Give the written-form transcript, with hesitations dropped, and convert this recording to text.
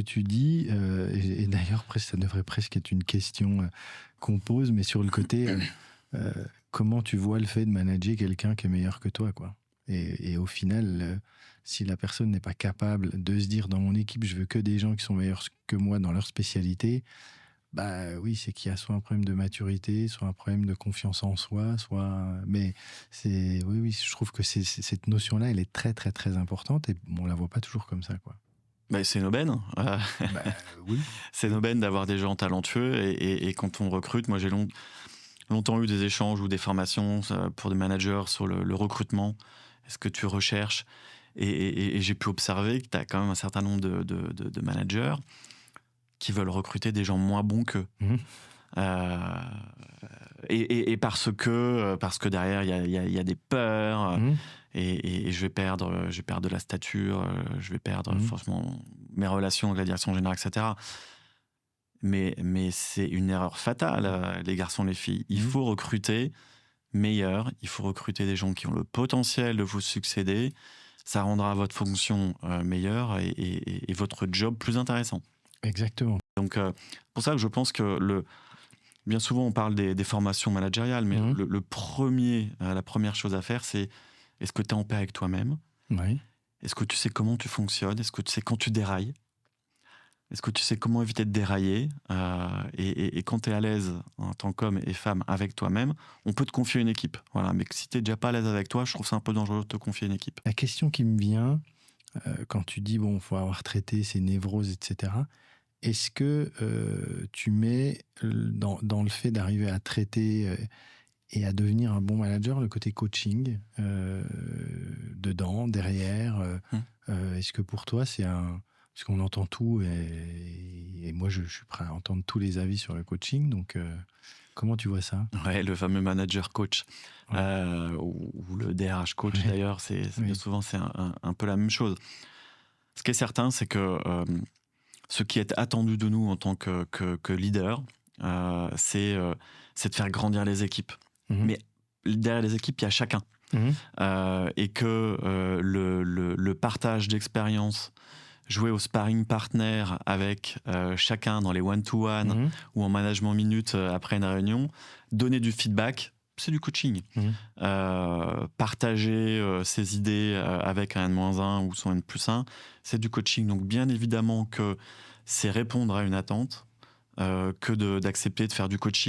que tu dis, et d'ailleurs, ça devrait presque être une question qu'on pose, mais sur le côté, euh, comment tu vois le fait de manager quelqu'un qui est meilleur que toi, quoi. Et au final, si la personne n'est pas capable de se dire, dans mon équipe, je veux que des gens qui sont meilleurs que moi dans leur spécialité, bah oui, c'est qu'il y a soit un problème de maturité, soit un problème de confiance en soi, mais oui, je trouve que cette notion-là, elle est très, très, très importante et on la voit pas toujours comme ça, quoi. Bah, c'est une aubaine. Bah oui. C'est une aubaine d'avoir des gens talentueux et quand on recrute, moi j'ai longtemps eu des échanges ou des formations pour des managers sur le recrutement. Est-ce que tu recherches et j'ai pu observer que tu as quand même un certain nombre de managers qui veulent recruter des gens moins bons qu'eux. Mhm. Et parce que derrière il y a des peurs Mhm. et je vais perdre de la stature, je vais perdre forcément mes relations avec la direction générale, etc. Mais c'est une erreur fatale, les garçons, les filles. Il faut recruter meilleur, il faut recruter des gens qui ont le potentiel de vous succéder. Ça rendra votre fonction meilleure et votre job plus intéressant. Exactement. Donc, pour ça que je pense que bien souvent, on parle des formations managériales, mais la première chose à faire, c'est est-ce que tu es en paix avec toi-même? Oui. Est-ce que tu sais comment tu fonctionnes? Est-ce que tu sais quand tu dérailles? Est-ce que tu sais comment éviter de dérailler? Et quand tu es à l'aise en tant qu'homme et femme avec toi-même, on peut te confier une équipe. Voilà. Mais si tu n'es déjà pas à l'aise avec toi, je trouve ça un peu dangereux de te confier une équipe. La question qui me vient, quand tu dis, bon, il faut avoir traité ces névroses, etc., est-ce que tu mets dans le fait d'arriver à traiter et à devenir un bon manager le côté coaching dedans, derrière est-ce que pour toi c'est un... Parce qu'on entend tout et moi je suis prêt à entendre tous les avis sur le coaching, donc comment tu vois ça? Ouais, le fameux manager coach Ouais. ou le DRH coach Ouais. d'ailleurs, bien souvent c'est un peu la même chose. Ce qui est certain, c'est que ce qui est attendu de nous en tant que leader, c'est de faire grandir les équipes. Mais derrière les équipes, il y a chacun. Et que le partage d'expérience, jouer au sparring partner avec chacun dans les one-to-one ou en management minute après une réunion, donner du feedback, c'est du coaching. Partager ses idées avec un N-1 ou son N+1, c'est du coaching. Donc bien évidemment que c'est répondre à une attente que d'accepter de faire du coaching